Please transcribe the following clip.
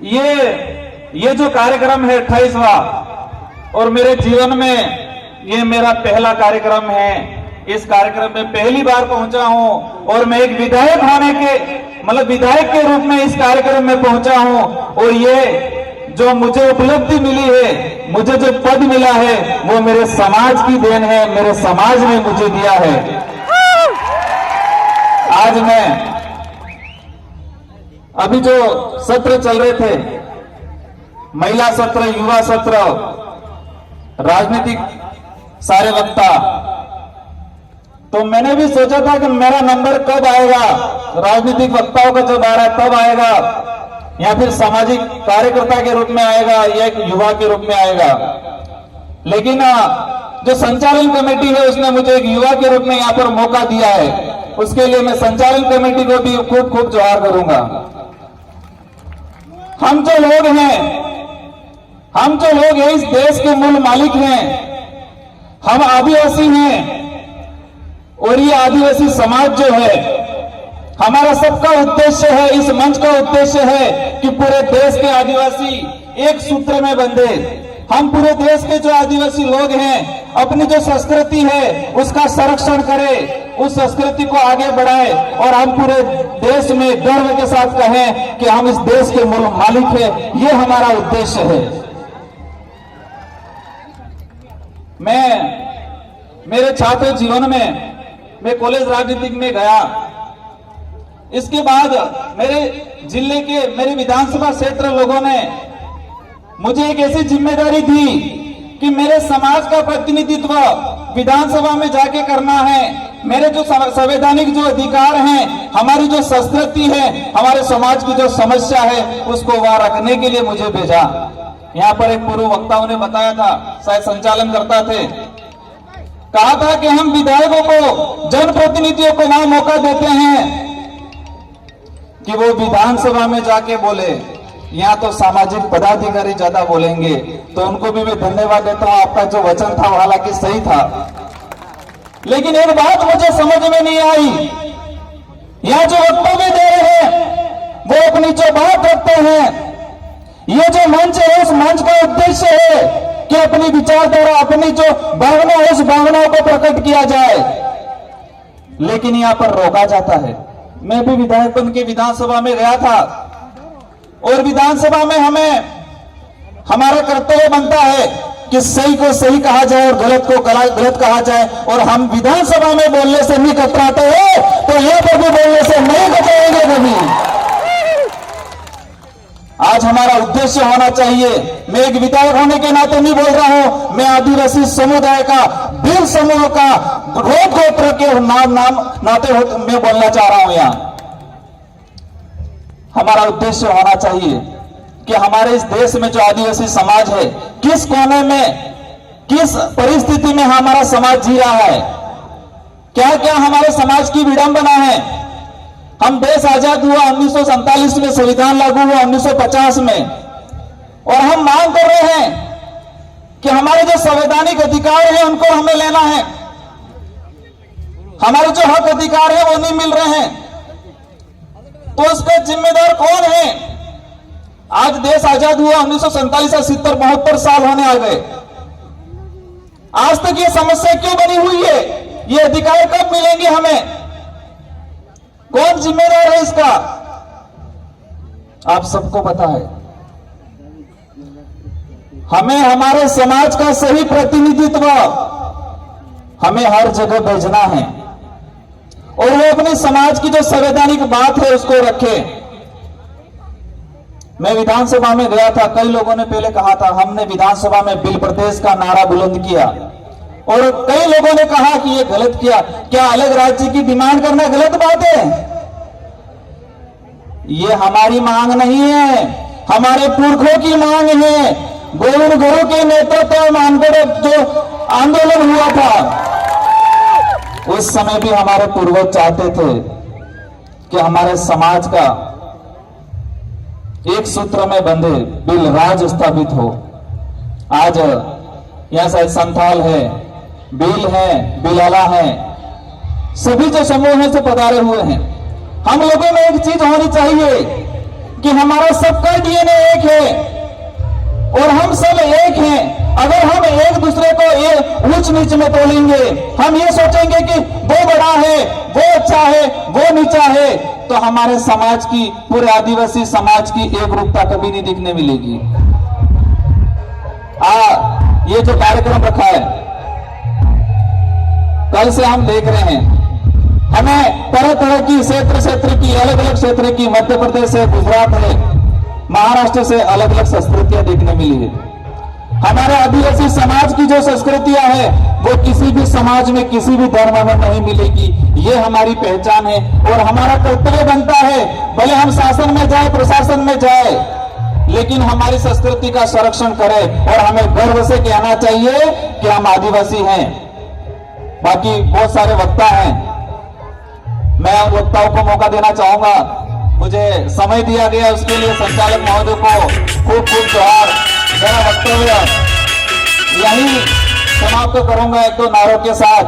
ये जो कार्यक्रम है 28वां, और मेरे जीवन में ये मेरा पहला कार्यक्रम है। इस कार्यक्रम में पहली बार पहुंचा हूं और मैं एक विधायक होने के मतलब विधायक के रूप में इस कार्यक्रम में पहुंचा हूं। और ये जो मुझे उपलब्धि मिली है, मुझे जो पद मिला है, वो मेरे समाज की देन है, मेरे समाज ने मुझे दिया है। आज मैं अभी जो सत्र चल रहे थे, महिला सत्र, युवा सत्र, राजनीतिक सारे वक्ता, तो मैंने भी सोचा था कि मेरा नंबर कब आएगा, राजनीतिक वक्ताओं का जब आ रहा है तब आएगा, या फिर सामाजिक कार्यकर्ता के रूप में आएगा, या एक युवा के रूप में आएगा। लेकिन जो संचालन कमेटी है उसने मुझे एक युवा के रूप में यहाँ पर मौका दिया है, उसके लिए मैं संचालन कमेटी को भी खूब खूब जोहार करूंगा। हम जो लोग हैं इस देश के मूल मालिक हैं, हम आदिवासी हैं, और ये आदिवासी समाज जो है, हमारा सबका उद्देश्य है, इस मंच का उद्देश्य है कि पूरे देश के आदिवासी एक सूत्र में बंधे। हम पूरे देश के जो आदिवासी लोग हैं अपनी जो संस्कृति है उसका संरक्षण करें, उस संस्कृति को आगे बढ़ाएं, और हम पूरे देश में गर्व के साथ कहें कि हम इस देश के मूल मालिक हैं। ये हमारा उद्देश्य है। मेरे छात्र जीवन में मैं कॉलेज राजनीतिक में गया। इसके बाद मेरे जिले के, मेरे विधानसभा क्षेत्र लोगों ने मुझे एक ऐसी जिम्मेदारी दी कि मेरे समाज का प्रतिनिधित्व विधानसभा में जाके करना है। मेरे जो संवैधानिक जो अधिकार हैं, हमारी जो संस्कृति है, हमारे समाज की जो समस्या है, उसको वहां रखने के लिए मुझे भेजा। यहाँ पर एक पूर्व वक्ताओं ने बताया था, शायद संचालन करता थे, कहा था कि हम विधायकों को, जनप्रतिनिधियों को वहां मौका देते हैं कि वो विधानसभा में जाके बोले। यहाँ तो सामाजिक पदाधिकारी ज्यादा बोलेंगे, तो उनको भी मैं धन्यवाद देता हूँ। आपका जो वचन था वो हालांकि सही था, लेकिन एक बात मुझे समझ में नहीं आई। यहाँ जो वक्तव्य दे रहे हैं वो अपनी जो बात रखते हैं, ये जो मंच है उस मंच का उद्देश्य है कि अपनी विचारधारा, अपनी जो भावना है उस भावनाओं को प्रकट किया जाए, लेकिन यहाँ पर रोका जाता है। मैं भी विधायक बन के विधानसभा में गया था, और विधानसभा में हमें हमारा कर्तव्य बनता है कि सही को सही कहा जाए और गलत को गलत कहा जाए। और हम विधानसभा में बोलने से नहीं कतराते हैं, तो ये पर भी बोलने से नहीं कतराएंगे कभी। आज हमारा उद्देश्य होना चाहिए, मैं एक विधायक होने के नाते नहीं बोल रहा हूं, मैं आदिवासी समुदाय का, भील समूह का, रोड गोत्र के नाते मैं बोलना चाह रहा हूं। यहां हमारा उद्देश्य होना चाहिए कि हमारे इस देश में जो आदिवासी समाज है, किस कोने में, किस परिस्थिति में हमारा समाज जी रहा है, क्या क्या हमारे समाज की विडंबना है। हम देश आजाद हुआ 1947 में, संविधान लागू हुआ 1950 में, और हम मांग कर रहे हैं कि हमारे जो संवैधानिक अधिकार हैं उनको हमें लेना है। हमारे जो हक अधिकार है वो नहीं मिल रहे हैं, तो उसका जिम्मेदार कौन है। आज देश आजाद हुआ 1947 से 70-72 साल होने आ गए, आज तक ये समस्या क्यों बनी हुई है, ये अधिकार कब मिलेंगे हमें, कौन जिम्मेदार है इसका। आप सबको पता है, हमें हमारे समाज का सही प्रतिनिधित्व हमें हर जगह भेजना है, और वो अपने समाज की जो संवैधानिक बात है उसको रखे। मैं विधानसभा में गया था, कई लोगों ने पहले कहा था, हमने विधानसभा में बिल प्रदेश का नारा बुलंद किया, और कई लोगों ने कहा कि ये गलत किया। क्या अलग राज्य की डिमांड करना गलत बात है? ये हमारी मांग नहीं है, हमारे पुरखों की मांग है। गोविंद गुरु के नेतृत्व में जो आंदोलन हुआ था, उस समय भी हमारे पूर्वज चाहते थे कि हमारे समाज का एक सूत्र में बंधे बिल राज स्थापित हो। आज यहां शायद संथाल है, बिल है, बिलाला है, सभी जो समूह है से पधारे हुए हैं। हम लोगों में एक चीज होनी चाहिए कि हमारा सबका डीएनए एक है और हम सब एक हैं। अगर हम एक दूसरे को ऊंच नीच में तोलेंगे, हम ये सोचेंगे कि वो बड़ा है, वो अच्छा है, वो नीचा है, तो हमारे समाज की, पूरे आदिवासी समाज की एक रूपता कभी नहीं दिखने मिलेगी। ये जो कार्यक्रम रखा है, कल से हम देख रहे हैं, हमें तरह तरह की क्षेत्र की, अलग अलग क्षेत्र की, मध्य प्रदेश है, गुजरात है, महाराष्ट्र से अलग अलग संस्कृतियां देखने मिली है। हमारे आदिवासी समाज की जो संस्कृतियां है वो किसी भी समाज में, किसी भी धर्म में नहीं मिलेगी। ये हमारी पहचान है और हमारा कर्तव्य बनता है, भले हम शासन में जाए, प्रशासन में जाए, लेकिन हमारी संस्कृति का संरक्षण करें और हमें गर्व से कहना चाहिए कि हम आदिवासी हैं। बाकी बहुत सारे वक्ता हैं, मैं उन वक्ताओं को मौका देना चाहूंगा। मुझे समय दिया गया उसके लिए संचालक महोदय को खूब खूब जोहार। मेरा वक्तव्य यही समाप्त करूंगा एक दो नारों के साथ।